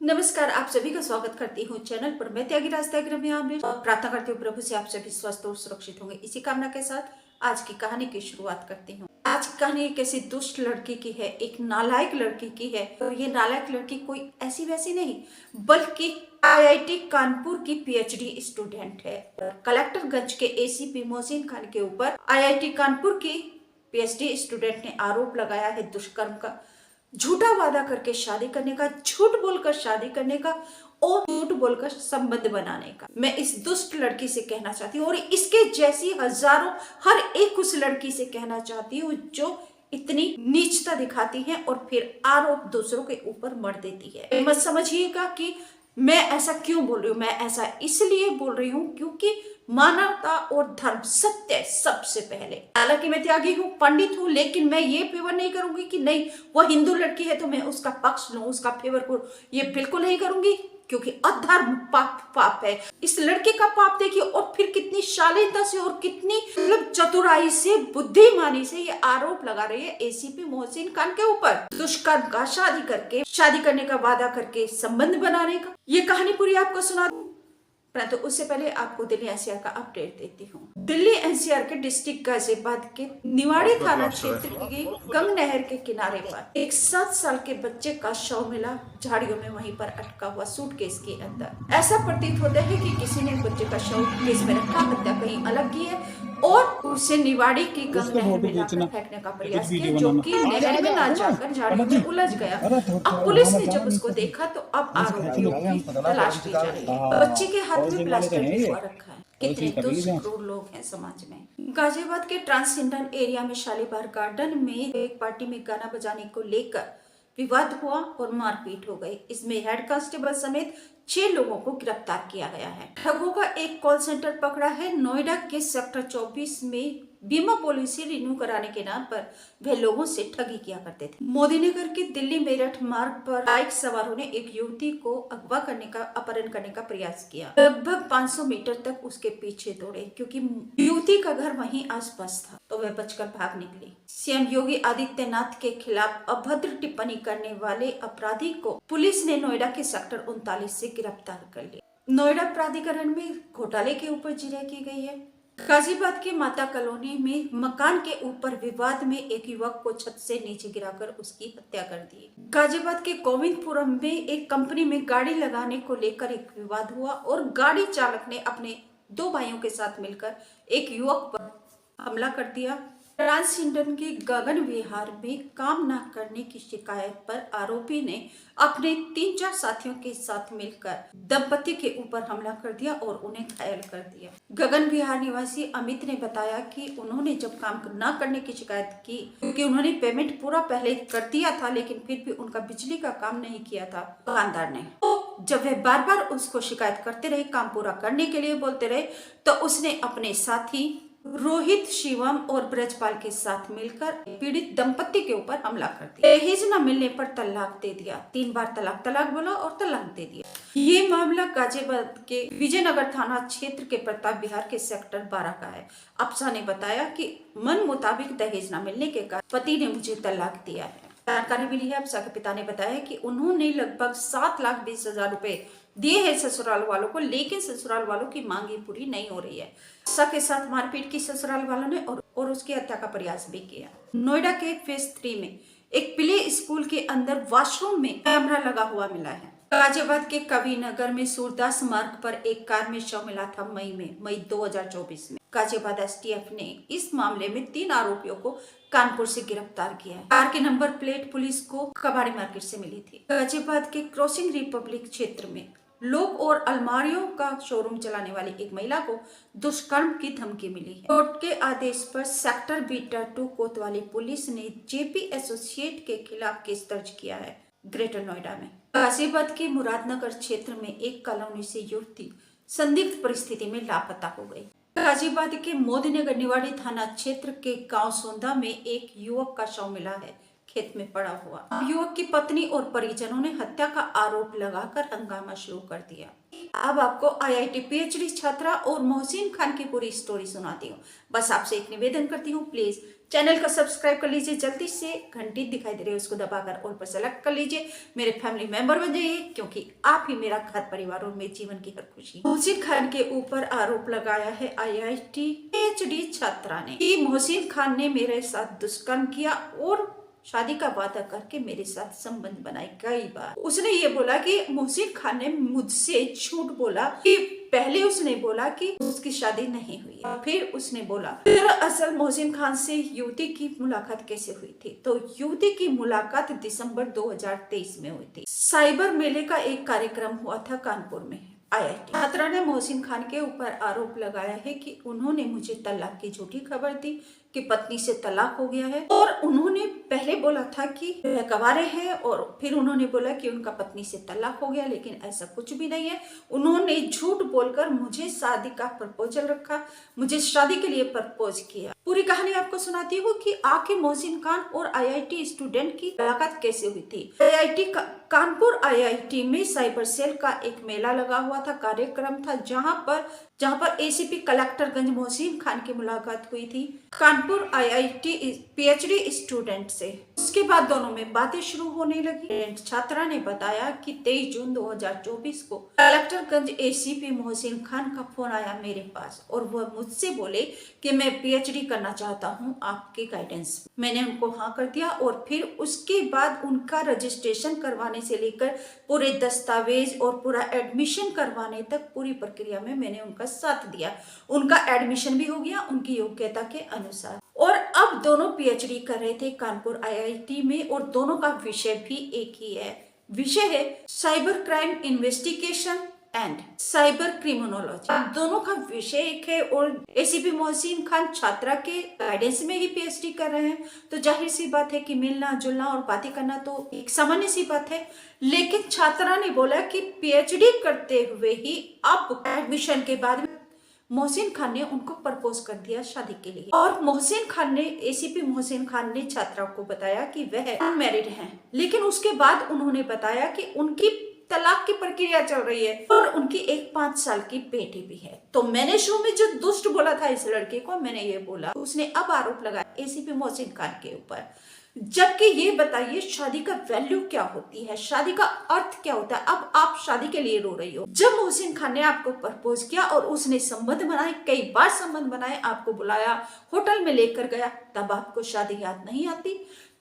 नमस्कार, आप सभी का स्वागत करती हूँ चैनल पर। मैं त्यागी रास्ताग्राम में आमने प्रार्थना करती हूँ प्रभु से आप सभी स्वस्थ और सुरक्षित होंगे। इसी कामना के साथ आज की कहानी की शुरुआत करती हूँ। आज की कहानी एक ऐसी दुष्ट लड़की की है, एक नालायक लड़की की है। और ये नालायक लड़की कोई ऐसी वैसी नहीं, बल्कि आईआईटी कानपुर की पीएचडी स्टूडेंट है। कलेक्टरगंज के एसीपी मोहसिन खान के ऊपर आईआईटी कानपुर की पीएचडी स्टूडेंट ने आरोप लगाया है दुष्कर्म का, झूठा वादा करके शादी करने का, झूठ बोलकर शादी करने का और झूठ बोलकर संबंध बनाने का। मैं इस दुष्ट लड़की से कहना चाहती हूँ और इसके जैसी हजारों, हर एक उस लड़की से कहना चाहती हूँ जो इतनी नीचता दिखाती है और फिर आरोप दूसरों के ऊपर मर देती है। मत समझिएगा कि मैं ऐसा क्यों बोल रही हूँ, मैं ऐसा इसलिए बोल रही हूँ क्योंकि मानवता और धर्म, सत्य सबसे पहले। हालांकि मैं त्यागी हूँ, पंडित हूँ, लेकिन मैं ये फेवर नहीं करूंगी कि नहीं वह हिंदू लड़की है तो मैं उसका पक्ष लूं, उसका फेवर करूं। ये बिल्कुल नहीं करूंगी क्योंकि अधर्म पाप है। इस लड़के का पाप देखिए और फिर कितनी शालीनता से और कितनी चतुराई से, बुद्धिमानी से ये आरोप लगा रही है एसीपी मोहसिन खान के ऊपर दुष्कर्म का, शादी करने का वादा करके संबंध बनाने का। ये कहानी पूरी आपको सुना, परंतु उससे पहले आपको दिल्ली एनसीआर का अपडेट देती हूँ। दिल्ली एनसीआर के डिस्ट्रिक्ट गाजियाबाद के निवाड़ी थाना क्षेत्र की गंग नहर के किनारे पर एक 7 साल के बच्चे का शव मिला, झाड़ियों में वहीं पर अटका हुआ सूटकेस के अंदर। ऐसा प्रतीत होता है कि किसी ने बच्चे का शव केस में रखा, हत्या कहीं अलग की है और उसे निवाड़ी की गंग नहर में लाकर फेंकने का प्रयास किया, जो कि नहर में ना जाकर झाड़ियों में उलझ गया। अब पुलिस ने जब उसको देखा तो अब आरोपियों की तलाश की जा रही है। बच्चे के हाथ में प्लास्टर भिजवा रखा है। कितने दुष्ट क्रूर लोग हैं समाज में। गाजियाबाद के ट्रांसजेंडर एरिया में शालीबार गार्डन में एक पार्टी में गाना बजाने को लेकर विवाद हुआ और मारपीट हो गई। इसमें हेड कांस्टेबल समेत 6 लोगों को गिरफ्तार किया गया है। ठगों का एक कॉल सेंटर पकड़ा है। नोएडा के सेक्टर 24 में बीमा पॉलिसी रिन्यू कराने के नाम पर वे लोगों से ठगी किया करते थे। मोदीनगर के दिल्ली मेरठ मार्ग पर बाइक सवारों ने एक युवती को अगवा करने का, अपहरण करने का प्रयास किया। लगभग 500 मीटर तक उसके पीछे दौड़े क्योंकि युवती का घर वहीं आसपास था, तो वह बचकर भाग निकली। सीएम योगी आदित्यनाथ के खिलाफ अभद्र टिप्पणी करने वाले अपराधी को पुलिस ने नोएडा के सेक्टर 39 से गिरफ्तार कर लिया। नोएडा प्राधिकरण में घोटाले के ऊपर जिरह की गई है। गाजियाबाद के माता कॉलोनी में मकान के ऊपर विवाद में एक युवक को छत से नीचे गिराकर उसकी हत्या कर दी। गाजियाबाद के गोविंदपुरम में एक कंपनी में गाड़ी लगाने को लेकर एक विवाद हुआ और गाड़ी चालक ने अपने 2 भाइयों के साथ मिलकर एक युवक पर हमला कर दिया। ट्रांसजेंडर के गगन विहार में काम न करने की शिकायत पर आरोपी ने अपने 3-4 साथियों के साथ मिलकर दंपति के ऊपर हमला कर दिया और उन्हें घायल कर दिया। गगन विहार निवासी अमित ने बताया कि उन्होंने जब काम न करने की शिकायत की क्योंकि उन्होंने पेमेंट पूरा पहले कर दिया था, लेकिन फिर भी उनका बिजली का काम नहीं किया था दुकानदार ने। जब वे बार बार उसको शिकायत करते रहे, काम पूरा करने के लिए बोलते रहे, तो उसने अपने साथी रोहित, शिवम और ब्रजपाल के साथ मिलकर पीड़ित दंपति के ऊपर हमला कर दिया। दहेज न मिलने पर तलाक दे दिया। 3 बार तलाक बोला और तलाक दे दिया। ये मामला गाजियाबाद के विजयनगर थाना क्षेत्र के प्रताप विहार के सेक्टर 12 का है। अफसा ने बताया कि मन मुताबिक दहेज न मिलने के कारण पति ने मुझे तलाक दिया है। जानकारी मिली है, अफसा के पिता ने बताया कि उन्होंने लगभग 7,20,000 रुपए दिए हैं ससुराल वालों को, लेकिन ससुराल वालों की मांगी पूरी नहीं हो रही है। अफसा के साथ मारपीट की ससुराल वालों ने और उसकी हत्या का प्रयास भी किया। नोएडा के फेज 3 में एक प्ले स्कूल के अंदर वॉशरूम में कैमरा लगा हुआ मिला है। गाजियाबाद के कविनगर में सूरदास मार्ग पर एक कार में शव मिला था मई 2024 में। गाजियाबाद एसटीएफ ने इस मामले में 3 आरोपियों को कानपुर से गिरफ्तार किया है। कार की नंबर प्लेट पुलिस को कबाड़ी मार्केट से मिली थी। गाजियाबाद के क्रॉसिंग रिपब्लिक क्षेत्र में लोग और अलमारियों का शोरूम चलाने वाली एक महिला को दुष्कर्म की धमकी मिली है। कोर्ट के आदेश पर सेक्टर बीटा 2 कोतवाली पुलिस ने जेपी एसोसिएट के खिलाफ केस दर्ज किया है ग्रेटर नोएडा में। गाजियाबाद के मुरादनगर क्षेत्र में एक कॉलोनी से युवती संदिग्ध परिस्थिति में लापता हो गई। गाजियाबाद के मोदीनगर निवाड़ी थाना क्षेत्र के गांव सोंदा में एक युवक का शव मिला है, खेत में पड़ा हुआ। युवक की पत्नी और परिजनों ने हत्या का आरोप लगाकर हंगामा शुरू कर दिया। अब आपको आईआईटी पीएचडी छात्रा और मोहसिन खान की पूरी स्टोरी सुनाती हूँ। बस आपसे एक निवेदन करती हूँ, प्लीज चैनल को सब्सक्राइब कर लीजिए, जल्दी से घंटी दिखाई दे रही है उसको दबाकर ऑल पर सेलेक्ट कर लीजिए, मेरे फैमिली मेंबर बन जाइए, क्योंकि आप ही मेरा घर परिवार और मेरे जीवन की हर खुशी। मोहसिन खान के ऊपर आरोप लगाया है आईआईटी पीएचडी छात्रा ने कि मोहसिन खान ने मेरे साथ दुष्कर्म किया और शादी का वादा करके मेरे साथ संबंध बनाए कई बार। उसने ये बोला कि मोहसिन खान ने मुझसे झूठ बोला कि पहले उसने बोला कि उसकी शादी नहीं हुई है, फिर उसने बोला दरअसल मोहसिन खान से युवती की मुलाकात कैसे हुई थी। तो युवती की मुलाकात दिसंबर 2023 में हुई थी। साइबर मेले का एक कार्यक्रम हुआ था कानपुर में। आईआईटी छात्रा ने मोहसिन खान के ऊपर आरोप लगाया है कि उन्होंने मुझे तलाक की झूठी खबर दी कि पत्नी से तलाक हो गया है, और उन्होंने पहले बोला था कि वह कुंवारे हैं और फिर उन्होंने बोला कि उनका पत्नी से तलाक हो गया, लेकिन ऐसा कुछ भी नहीं है। उन्होंने झूठ बोलकर मुझे शादी का प्रपोजल रखा, मुझे शादी के लिए प्रपोज किया। पूरी कहानी आपको सुनाती हूँ कि आखिर मोहसिन खान और आईआईटी स्टूडेंट की मुलाकात कैसे हुई थी। आईआईटी कानपुर आईआईटी में साइबर सेल का एक मेला लगा हुआ था, कार्यक्रम था, जहाँ पर एसीपी कलेक्टरगंज मोहसिन खान की मुलाकात हुई थी कानपुर आईआईटी पीएचडी स्टूडेंट से। उसके बाद दोनों में बातें शुरू होने लगी। छात्रा ने बताया कि 23 जून 2024 को कलेक्टरगंज एसीपी मोहसिन खान का फोन आया मेरे पास और वह मुझसे बोले कि मैं पीएचडी करना चाहता हूं आपके गाइडेंस। मैंने उनको हाँ कर दिया और फिर उसके बाद उनका रजिस्ट्रेशन करवाने से लेकर पूरे दस्तावेज और पूरा एडमिशन करवाने तक पूरी प्रक्रिया में मैंने उनका साथ दिया। उनका एडमिशन भी हो गया उनकी योग्यता के अनुसार, और अब दोनों पीएचडी कर रहे थे कानपुर आईआईटी में, और दोनों का विषय भी एक ही है। विषय है cyber crime investigation and cyber criminology. दोनों का विषय एक है और एसीपी मोहसिन खान छात्रा के गाइडेंस में ही पीएचडी कर रहे हैं, तो जाहिर सी बात है कि मिलना जुलना और बातें करना तो एक सामान्य सी बात है। लेकिन छात्रा ने बोला कि पीएचडी करते हुए ही अब एडमिशन के बाद मोहसिन खान ने उनको प्रपोज कर दिया शादी के लिए, और मोहसिन खान ने एसीपी मोहसिन खान ने छात्रा को बताया कि वह अनमैरिड हैं, लेकिन उसके बाद उन्होंने बताया कि उनकी तलाक की प्रक्रिया चल रही है और उनकी एक 5 साल की बेटी भी है। तो मैंने शो में जो दुष्ट बोला था इस लड़के को, मैंने ये बोला, उसने अब आरोप लगाया एसीपी मोहसिन खान के ऊपर। जबकि ये बताइए शादी का वैल्यू क्या होती है, शादी का अर्थ क्या होता है। अब आप शादी के लिए रो रही हो। जब मोहसिन खान ने आपको प्रपोज किया और उसने संबंध बनाए, कई बार संबंध बनाए, आपको बुलाया, होटल में लेकर गया, तब आपको शादी याद नहीं आती?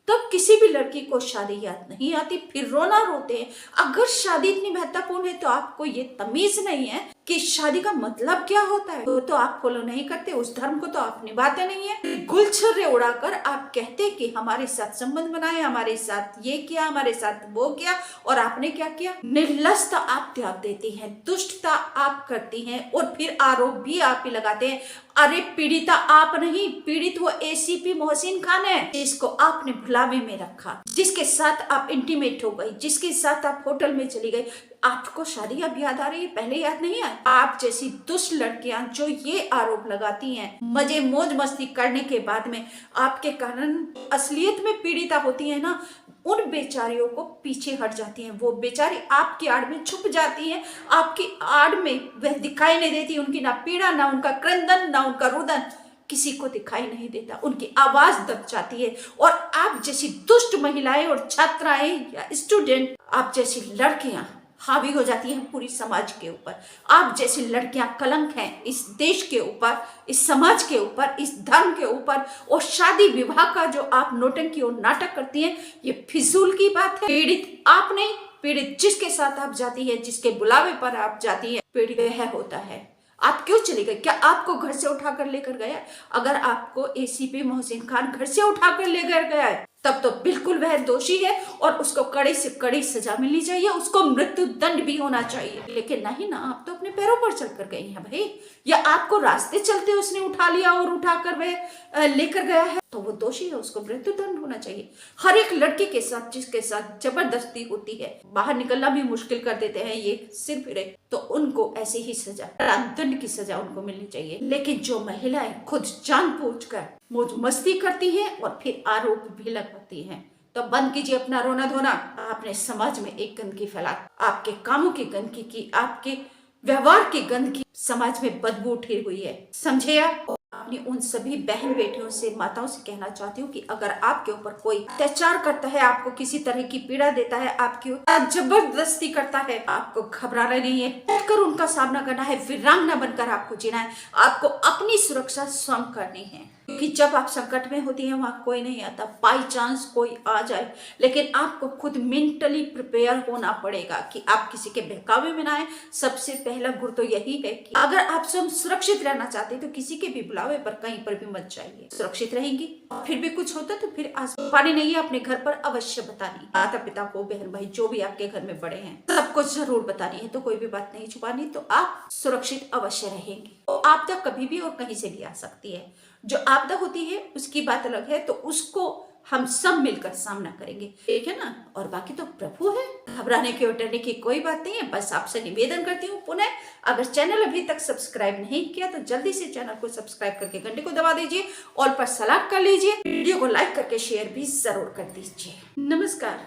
तब किसी भी लड़की को शादी याद नहीं आती, फिर रोना रोते हैं। अगर शादी इतनी महत्वपूर्ण है तो आपको ये तमीज नहीं है कि शादी का मतलब क्या होता है, वो तो आप फॉलो नहीं करते, उस धर्म को तो आप निभाते नहीं है। गुलछर्रे उड़ाकर आप कहते कि हमारे साथ संबंध बनाए, हमारे साथ ये किया, हमारे साथ वो किया, और आपने क्या किया? निर्लजता आप त्याग देती हैं, दुष्टता आप करती हैं, और फिर आरोप भी आप ही लगाते हैं। अरे पीड़िता आप नहीं, पीड़ित वो एसीपी मोहसिन खान है, जिसको आपने भुलावे में रखा, जिसके साथ आप इंटीमेट हो गई, जिसके साथ आप होटल में चली गई। आपको शादी अब याद आ रही है, पहले याद नहीं आई? आप जैसी दुष्ट लड़कियां जो ये आरोप लगाती हैं, मजे मौज मस्ती करने के बाद में आपके कारण असलियत में पीड़िता होती है ना, उन बेचारियों को पीछे हट जाती हैं। वो बेचारी आपकी आड़ में छुप जाती हैं, आपकी आड़ में वह दिखाई नहीं देती। उनकी ना पीड़ा, ना उनका क्रंदन, ना उनका रुदन किसी को दिखाई नहीं देता, उनकी आवाज दब जाती है। और आप जैसी दुष्ट महिलाएं और छात्राएं या स्टूडेंट, आप जैसी लड़कियां हावी हो जाती हैं पूरी समाज के ऊपर। आप जैसी लड़कियां कलंक हैं इस देश के ऊपर, इस समाज के ऊपर, इस धर्म के ऊपर। और शादी विवाह का जो आप नौटंकी और नाटक करती हैं, ये फिजूल की बात है। पीड़ित आप नहीं, पीड़ित जिसके साथ आप जाती है, जिसके बुलावे पर आप जाती है, पीड़ित वह होता है। आप क्यों चली गई? क्या आपको घर से उठाकर लेकर गया? अगर आपको एसीपी मोहसिन खान घर से उठाकर लेकर गया है, तब तो बिल्कुल वह दोषी है और उसको कड़ी से कड़ी सजा मिलनी चाहिए, उसको मृत्यु दंड भी होना चाहिए। लेकिन नहीं ना, आप तो अपने पैरों पर चलकर गई हैं भाई, या आपको रास्ते चलते उसने उठा लिया और उठाकर वह लेकर गया है, तो वो दोषी है, उसको मृत्यु दंड होना चाहिए। हर एक लड़की के साथ जिसके साथ जबरदस्ती होती है, बाहर निकलना भी मुश्किल कर देते हैं, ये सिर फिरे, तो उनको ऐसी ही सजा, दंड की सजा उनको मिलनी चाहिए। लेकिन जो महिलाएं खुद जानबूझकर मौज मस्ती करती हैं और फिर आरोप भी लगाती हैं, तो बंद कीजिए अपना रोना धोना। आपने समाज में एक गंदगी फैला, आपके कामों की गंदगी की, आपके व्यवहार की गंदगी समाज में बदबू उठी हुई है, समझे आप? अपनी उन सभी बहन बेटियों से, माताओं से कहना चाहती हूँ कि अगर आपके ऊपर कोई अत्याचार करता है, आपको किसी तरह की पीड़ा देता है, आपकी जबरदस्ती करता है, आपको घबराना नहीं है, डटकर उनका सामना करना है, वीरांगना बनकर आपको जीना है। आपको अपनी सुरक्षा स्वयं करनी है, क्योंकि जब आप संकट में होती हैं वहां कोई नहीं आता, बाई चांस कोई आ जाए, लेकिन आपको खुद मेंटली प्रिपेयर होना पड़ेगा कि आप किसी के बहकावे में ना आए। सबसे पहला गुर तो यही है कि अगर आप स्वयं सुरक्षित रहना चाहते हैं तो किसी के भी बुलावे पर कहीं पर भी मत जाइए। सुरक्षित रहेंगी, फिर भी कुछ होता तो फिर पानी नहीं है अपने घर पर अवश्य बतानी, माता पिता को, बहन भाई जो भी आपके घर में बड़े हैं सबको जरूर बतानी है। तो कोई भी बात नहीं छुपानी, तो आप सुरक्षित अवश्य रहेंगे। आपदा कभी भी और कहीं से भी आ सकती है। जो आपदा होती है उसकी बात अलग है, तो उसको हम सब मिलकर सामना करेंगे, ठीक है ना? और बाकी तो प्रभु है, घबराने की और डरने की कोई बात नहीं है। बस आपसे निवेदन करती हूँ पुनः, अगर चैनल अभी तक सब्सक्राइब नहीं किया तो जल्दी से चैनल को सब्सक्राइब करके घंटे को दबा दीजिए, ऑल पर सेलेक्ट कर लीजिए, वीडियो को लाइक करके शेयर भी जरूर कर दीजिए। नमस्कार,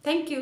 थैंक यू।